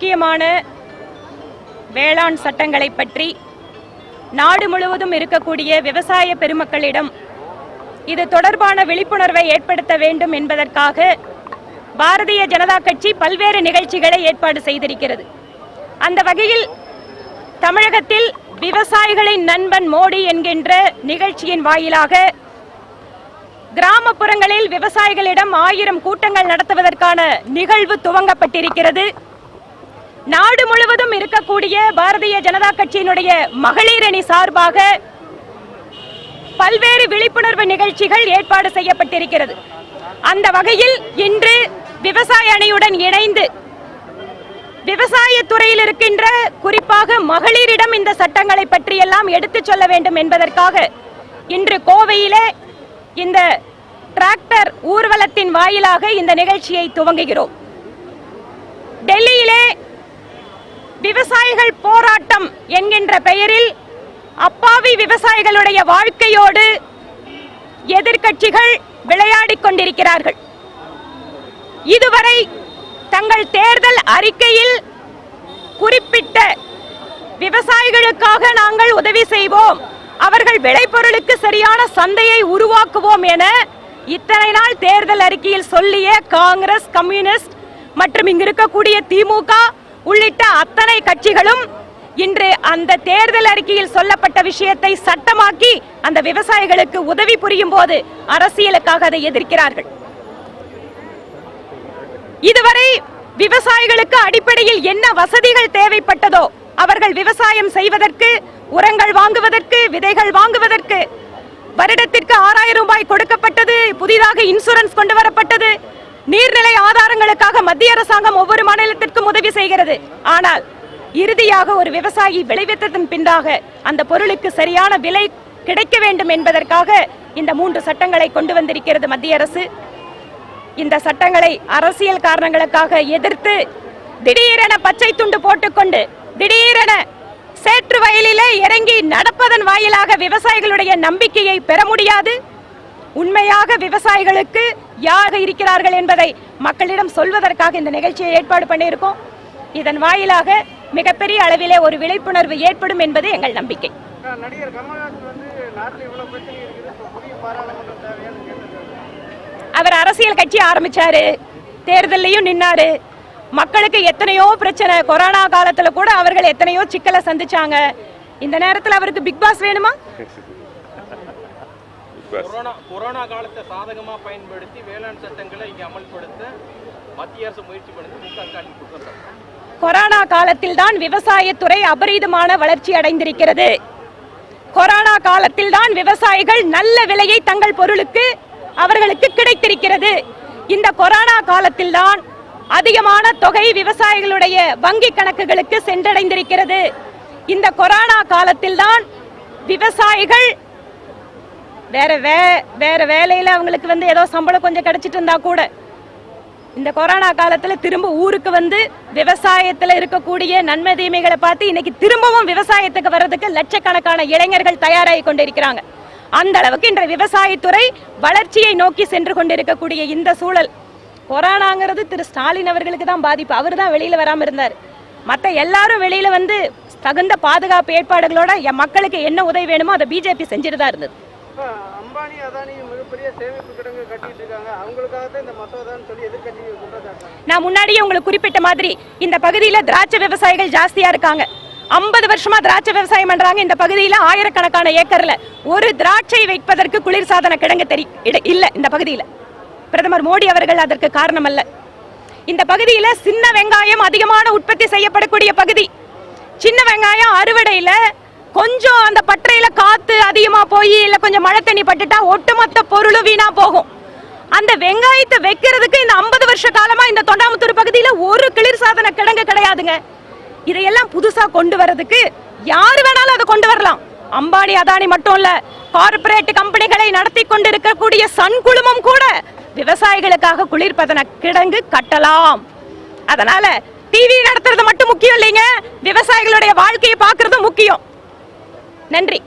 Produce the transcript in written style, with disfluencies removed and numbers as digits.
முக்கியமான வேளாண் சட்டங்களை பற்றி நாடு முழுவதும் இருக்கக்கூடிய விவசாய பெருமக்களிடம் இது தொடர்பான விழிப்புணர்வை ஏற்படுத்த வேண்டும் என்பதற்காக பாரதிய ஜனதா கட்சி பல்வேறு நிகழ்ச்சிகளை ஏற்பாடு செய்திருக்கிறது. அந்த வகையில் தமிழகத்தில் விவசாயிகளின் நண்பன் மோடி என்கின்ற நிகழ்ச்சியின் வாயிலாக கிராமப்புறங்களில் விவசாயிகளிடம் 1000 கூட்டங்கள் நடத்துவதற்கான நிகழ்வு துவங்கப்பட்டிருக்கிறது. நாடு முழுவதும் இருக்கக்கூடிய பாரதிய ஜனதா கட்சியினுடைய மகளிர் அணி சார்பாக பல்வேறு விழிப்புணர்வு நிகழ்ச்சிகள் ஏற்பாடு செய்யப்பட்டிருக்கிறது. அந்த வகையில் இன்று விவசாய அணியுடன் இணைந்து விவசாய துறையில் இருக்கின்ற குறிப்பாக மகளிரிடம் இந்த சட்டங்களை பற்றியெல்லாம் எடுத்துச் சொல்ல வேண்டும் என்பதற்காக இன்று கோவையிலே இந்த டிராக்டர் ஊர்வலத்தின் வாயிலாக இந்த நிகழ்ச்சியை துவங்குகிறோம். டெல்லியிலே விவசாயிகள் போராட்டம் என்கின்ற பெயரில் அப்பாவி விவசாயிகளுடைய வாழ்க்கையோடு எதிர்க்கட்சிகள் விளையாடிக் கொண்டிருக்கிறார்கள். இதுவரை தங்கள் தேர்தல் அறிக்கையில் குறிப்பிட்ட விவசாயிகளுக்காக நாங்கள் உதவி செய்வோம், அவர்கள் விளைபொருளுக்கு சரியான சந்தையை உருவாக்குவோம் என இத்தனை நாள் தேர்தல் அறிக்கையில் சொல்லிய காங்கிரஸ், கம்யூனிஸ்ட் மற்றும் இங்கு இருக்கக்கூடிய திமுக உள்ளிட்ட அத்தனை கட்சிகளும் இன்று அந்த தேர்தல் அறிக்கையில் சொல்லப்பட்ட விஷயத்தை சட்டமாக்கி அந்த விவசாயிகளுக்கு உதவி புரியும் போது அரசியலுக்காக அதை எதிர்க்கிறார்கள். இதுவரை விவசாயிகளுக்கு அடிப்படையில் என்ன வசதிகள் தேவைப்பட்டதோ அவர்கள் விவசாயம் செய்வதற்கு, உரங்கள் வாங்குவதற்கு, விதைகள் வாங்குவதற்கு வருடத்திற்கு 6000 ரூபாய் கொடுக்கப்பட்டது. புதிதாக இன்சூரன்ஸ் கொண்டு வரப்பட்டது. நீர்நிலை ஆதாரங்களுக்காக மத்திய அரசாங்கம் ஒவ்வொரு மாநிலத்திற்கும் உதவி செய்கிறது. ஆனால் இறுதியாக ஒரு விவசாயி விளைவித்ததன் பின்னாக அந்த பொருளுக்கு சரியான விலை கிடைக்க வேண்டும் என்பதற்காக இந்த 3 சட்டங்களை கொண்டு வந்திருக்கிறது மத்திய அரசு. இந்த சட்டங்களை அரசியல் காரணங்களுக்காக எதிர்த்து திடீரென பச்சை துண்டு போட்டுக்கொண்டு திடீரென சேற்று வயலிலே இறங்கி நடப்பதன் வாயிலாக விவசாயிகளுடைய நம்பிக்கையை பெற முடியாது. உண்மையாக விவசாயிகளுக்கு யார் இருக்கிறார்கள் என்பதை மக்களிடம் சொல்வதற்காக இந்த நிகழ்ச்சியை ஏற்பாடு பண்ணியிருக்கோம். இதன் வாயிலாக மிகப்பெரிய அளவிலே ஒரு விழிப்புணர்வு ஏற்படும் என்பது எங்கள் நம்பிக்கை. அவர் அரசியல் கட்சி ஆரம்பிச்சாரு, தேர்தலையும் நின்னாரு, மக்களுக்கு எத்தனையோ பிரச்சனை, கொரோனா காலத்துல கூட அவர்கள் எத்தனையோ சிக்கலை சந்திச்சாங்க. இந்த நேரத்தில் அவருக்கு பிக் பாஸ் வேணுமா? கொரோனா காலத்தை சாதகமா பயன்படுத்தி வேளாண் சட்டங்களை இங்கே அமல்படுத்த மத்திய அரசு முயற்சி பண்ணுது. கொரோனா காலத்தில் தான் விவசாயத்துறை அபரீதமான வளர்ச்சி அடைந்திருக்கிறது. கொரோனா காலத்தில் தான் விவசாயிகள் நல்ல விலையை தங்கள் பொருளுக்கு அவர்களுக்கு கிடைத்திருக்கிறது. இந்த கொரோனா காலத்தில் தான் அதிகமான தொகை விவசாயிகளுடைய வங்கி கணக்குகளுக்கு சென்றடைந்திருக்கிறது. இந்த கொரோனா காலத்தில் தான் விவசாயிகள் வேற வேலையில அவங்களுக்கு ஏதோ சம்பளம் கொஞ்சம் கிடைச்சிட்டு இருந்தா கூட இந்த கொரோனா காலத்துல திரும்ப ஊருக்கு வந்து விவசாயத்துல இருக்கக்கூடிய நன்மை தீமைகளை பார்த்து இன்னைக்கு திரும்பவும் விவசாயத்துக்கு வர்றதுக்கு லட்சக்கணக்கான இளைஞர்கள் தயாராகி கொண்டிருக்கிறாங்க. அந்த அளவுக்கு இன்று விவசாயத்துறை வளர்ச்சியை நோக்கி சென்று கொண்டிருக்கக்கூடிய இந்த சூழல், கொரோனாங்கிறது திரு ஸ்டாலின் அவர்களுக்கு தான் பாதிப்பு. அவர் தான் வெளியில வராம இருந்தார். மற்ற எல்லாரும் வெளியில வந்து தகுந்த பாதுகாப்பு ஏற்பாடுகளோட மக்களுக்கு என்ன உதவி வேணுமோ அதை பிஜேபி செஞ்சுட்டு தான் இருந்தது. அம்பானி, அதானி மிகப்பெரிய சேமிப்பு கிடங்கு கட்டிட்டு இருக்காங்க. அவங்களுக்காக தான் இந்த மசோதான்னு சொல்லி எதிர்க்கட்சி குற்றச்சாட்டு. நான் முன்னாடியே உங்களுக்கு குறிப்பிட்ட மாதிரி இந்த பகுதியில திராட்சை விவசாயிகள் ஜாஸ்தியா இருக்காங்க. 50 வருஷமா திராட்சை விவசாயம் பண்றாங்க. இந்த பகுதியில ஆயிரக்கணக்கான ஏக்கர்ல ஒரு திராட்சை வைப்பதற்கு குளிர்சாதன கிடங்கு இல்ல. இந்த பகுதியில பிரதமர் மோடி அவர்கள் அதற்கு காரணம் அல்ல. இந்த பகுதியில சின்ன வெங்காயம் அதிகமான உற்பத்தி செய்யப்படக்கூடிய பகுதி. சின்ன வெங்காயம் அறுவடையில கொஞ்சம் அந்த பற்றையில காத்து அதிகமா போய் இல்ல கொஞ்சம் மழை தண்ணி பட்டுட்டா ஒட்டுமொத்த பொருளும் வீணா போகும். அந்த வெங்காயத்தை வைக்கிறதுக்கு இந்த 50 வருஷ காலமா இந்த தொண்டாமுத்தூர் பகுதியில ஒரு குளிர்சாதன கிடங்கு கிடையாதுங்க. இதையெல்லாம் புதுசா கொண்டு வரதுக்கு யாரு வேணாலும் அதை கொண்டு வரலாம். அம்பானி, அதானி மட்டும் இல்ல, கார்ப்பரேட் கம்பெனிகளை நடத்தி கொண்டிருக்கக்கூடிய சன் குழுமம் கூட விவசாயிகளுக்காக குளிர்பதன கிடங்கு கட்டலாம். அதனால டிவி நடத்துறது மட்டும் முக்கியம் இல்லைங்க, விவசாயிகளுடைய வாழ்க்கையை பார்க்கறது முக்கியம். நன்றி.